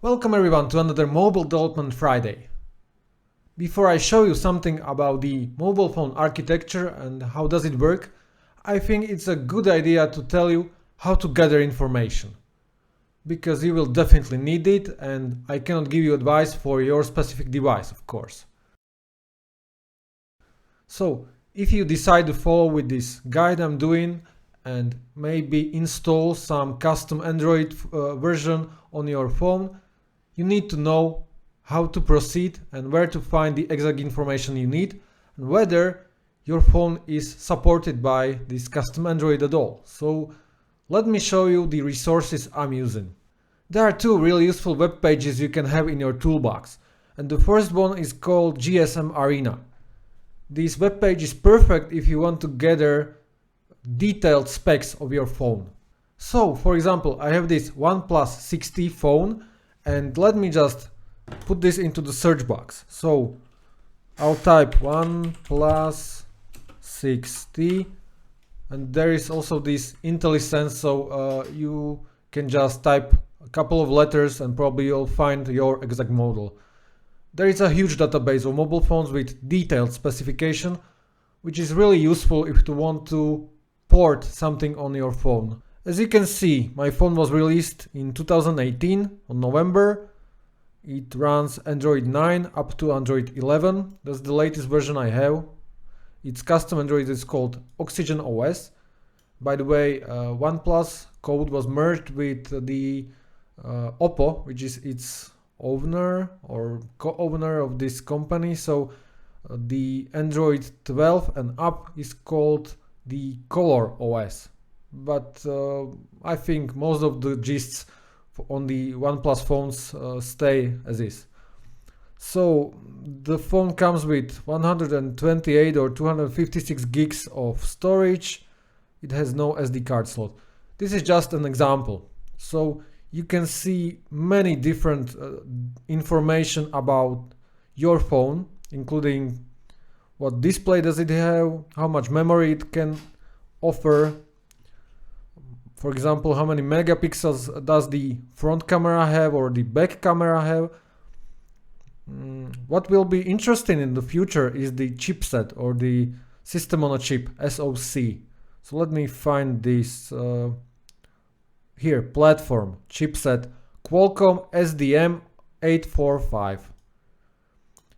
Welcome everyone to another Mobile Development Friday. Before I show you something about the mobile phone architecture and how does it work, I think it's a good idea to tell you how to gather information. Because you will definitely need it and I cannot give you advice for your specific device, of course. So, if you decide to follow with this guide I'm doing and maybe install some custom Android version on your phone, you need to know how to proceed and where to find the exact information you need and whether your phone is supported by this custom Android at all. So let me show you the resources I'm using. There are two really useful web pages you can have in your toolbox, and the first one is called GSM Arena. This web page is perfect if you want to gather detailed specs of your phone. So for example, I have this OnePlus 6T phone, and let me just put this into the search box. So I'll type OnePlus 6T, and there is also this IntelliSense, so you can just type a couple of letters and probably you'll find your exact model. There is a huge database of mobile phones with detailed specification, which is really useful if you want to port something on your phone. As you can see, my phone was released in 2018 on November. It runs Android 9 up to Android 11. That's the latest version I have. Its custom Android is called Oxygen OS. By the way, OnePlus code was merged with the Oppo, which is its owner or co-owner of this company. So the Android 12 and up is called the Color OS. But I think most of the gists on the OnePlus phones stay as is. So the phone comes with 128 or 256 gigs of storage. It has no SD card slot. This is just an example. So you can see many different information about your phone, including what display does it have, how much memory it can offer. For example, how many megapixels does the front camera have or the back camera have. What will be interesting in the future is the chipset or the system on a chip, SoC. So let me find this here, platform, chipset, Qualcomm SDM845.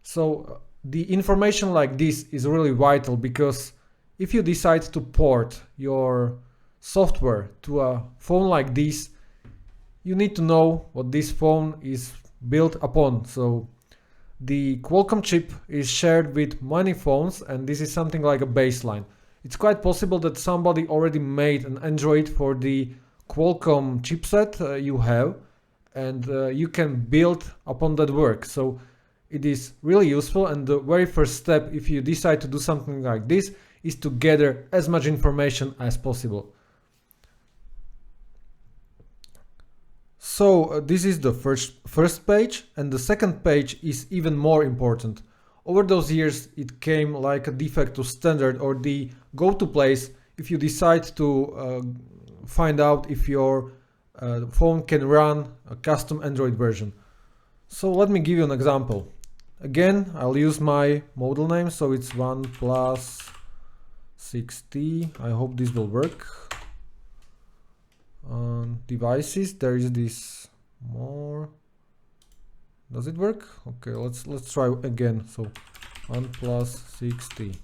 So the information like this is really vital, because if you decide to port your software to a phone like this, you need to know what this phone is built upon. So the Qualcomm chip is shared with many phones, and this is something like a baseline. It's quite possible that somebody already made an Android for the Qualcomm chipset you have, and you can build upon that work. So it is really useful, and the very first step if you decide to do something like this is to gather as much information as possible. So this is the first page, and the second page is even more important. Over those years it came like a de facto standard or the go-to place if you decide to find out if your phone can run a custom Android version. So let me give you an example. Again, I'll use my model name, so it's OnePlus 6T. I hope this will work. Devices, there is this more. Does it work? Okay, let's try again. So OnePlus 6T.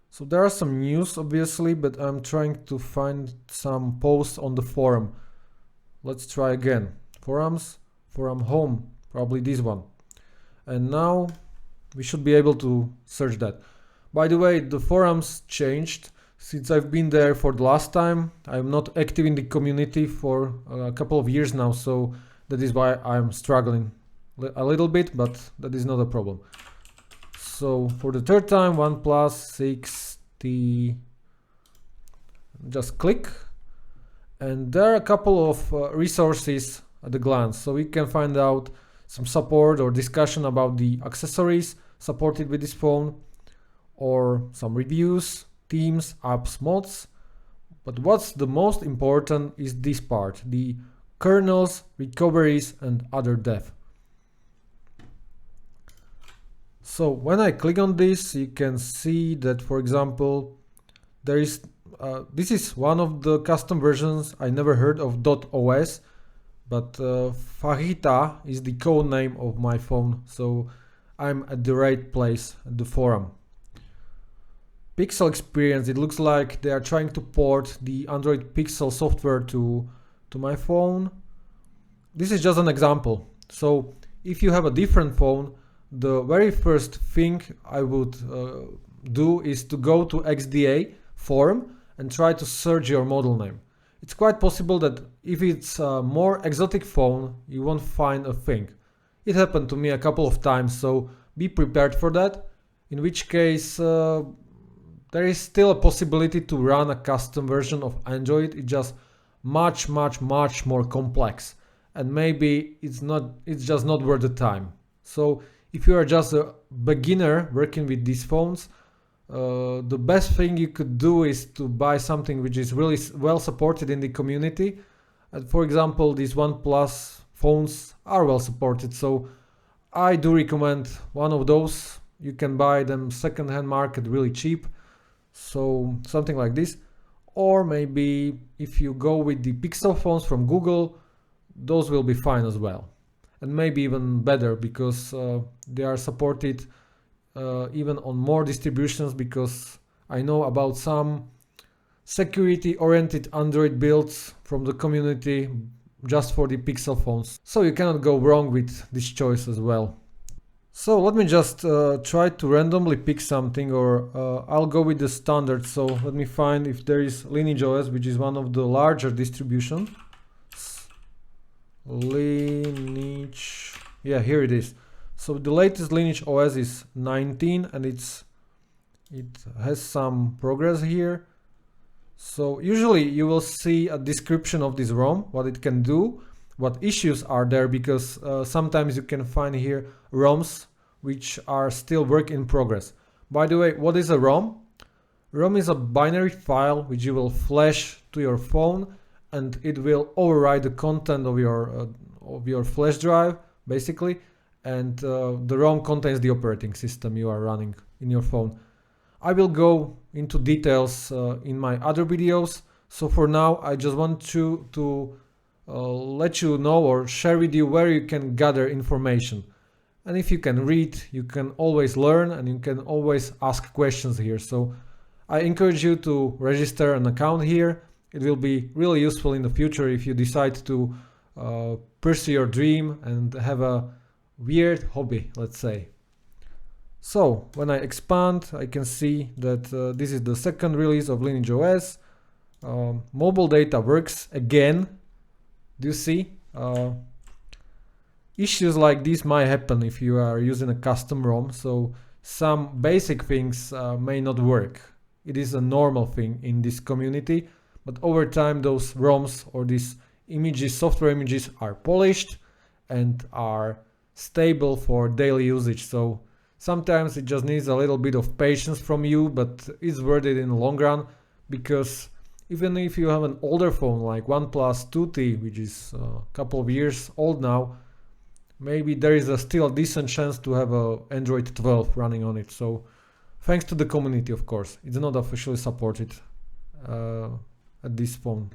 So there are some news obviously, but I'm trying to find some posts on the forum. Let's try again. Forums, forum home, probably this one. And now we should be able to search that. By the way, the forums changed since I've been there for the last time. I'm not active in the community for a couple of years now, so that is why I'm struggling a little bit, but that is not a problem. So for the third time, OnePlus 6T, just click, and there are a couple of resources at a glance. So we can find out some support or discussion about the accessories supported with this phone, or some reviews, themes, apps, mods, But what's the most important is this part, the kernels, recoveries and other dev. So when I click on this, you can see that, for example, there is this is one of the custom versions. I never heard of .os, but Fajita is the code name of my phone, so I'm at the right place at the forum. Pixel experience, it looks like they are trying to port the Android Pixel software to my phone. This is just an example. So if you have a different phone, the very first thing I would do is to go to XDA Forum and try to search your model name. It's quite possible that if it's a more exotic phone, you won't find a thing. It happened to me a couple of times, so be prepared for that. In which case, there is still a possibility to run a custom version of Android. It's just much more complex, and maybe it's just not worth the time. So if you are just a beginner working with these phones, the best thing you could do is to buy something which is really well supported in the community. And for example, these OnePlus phones are well supported, so I do recommend one of those. You can buy them second-hand market really cheap, so something like this. Or maybe if you go with the Pixel phones from Google, those will be fine as well, and maybe even better because they are supported even on more distributions, because I know about some security oriented Android builds from the community just for the Pixel phones, so you cannot go wrong with this choice as well. So let me just try to randomly pick something, or I'll go with the standard. So let me find if there is Lineage OS, which is one of the larger distributions. Lineage, yeah, here it is. So the latest Lineage OS is 19, and it has some progress here. So usually you will see a description of this ROM, what it can do, what issues are there, because sometimes you can find here ROMs which are still work in progress. By the way, what is a ROM? ROM is a binary file which you will flash to your phone, and it will override the content of your flash drive basically, and the ROM contains the operating system you are running in your phone. I will go into details in my other videos. So for now, I just want to let you know or share with you where you can gather information. And if you can read, you can always learn, and you can always ask questions here. So I encourage you to register an account here. It will be really useful in the future if you decide to pursue your dream and have a weird hobby, let's say. So when I expand, I can see that this is the second release of Lineage OS. Mobile data works again. Do you see? Issues like this might happen if you are using a custom ROM, so some basic things may not work. It is a normal thing in this community, but over time those ROMs or these images, software images, are polished and are stable for daily usage. So sometimes it just needs a little bit of patience from you, but it's worth it in the long run, because even if you have an older phone like OnePlus 2T, which is a couple of years old now, maybe there is still a decent chance to have a Android 12 running on it. So thanks to the community, of course. It's not officially supported at this phone.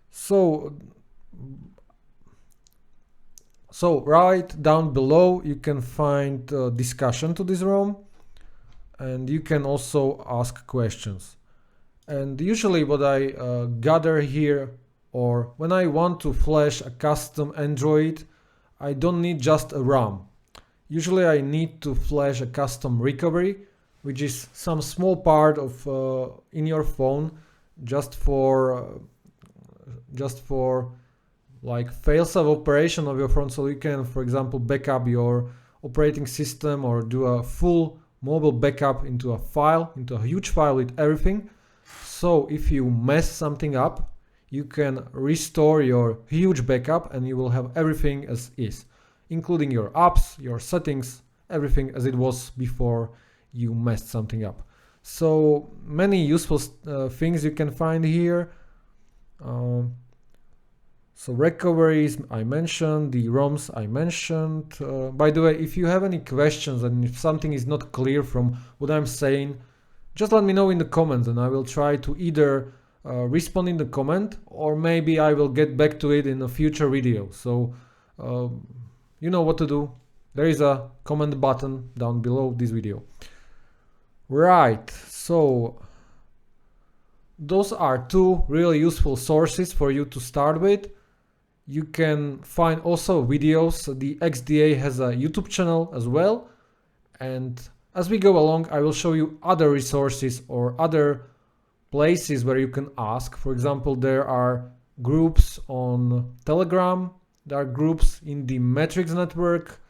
So right down below you can find discussion to this ROM, and you can also ask questions. And usually what I gather here, or when I want to flash a custom Android, I don't need just a ROM. Usually I need to flash a custom recovery, which is some small part of in your phone just for like fail-safe operation of your phone, so you can, for example, backup your operating system or do a full mobile backup into a file, into a huge file with everything. So if you mess something up, you can restore your huge backup and you will have everything as is, including your apps, your settings, everything as it was before you messed something up. So many useful things you can find here. So recoveries I mentioned, the ROMs I mentioned. By the way, if you have any questions and if something is not clear from what I'm saying, just let me know in the comments and I will try to either respond in the comment or maybe I will get back to it in a future video. So you know what to do. There is a comment button down below this video. Right, so those are two really useful sources for you to start with. You can find also videos. The XDA has a YouTube channel as well. And as we go along, I will show you other resources or other places where you can ask. For example, there are groups on Telegram. There are groups in the Matrix network.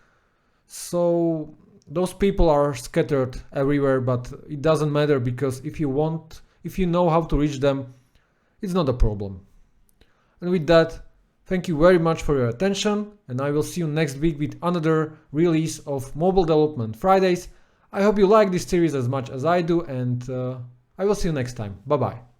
So those people are scattered everywhere, but it doesn't matter because if you know how to reach them, it's not a problem. And with that, thank you very much for your attention, and I will see you next week with another release of Mobile Development Fridays. I hope you like this series as much as I do, and I will see you next time. Bye bye.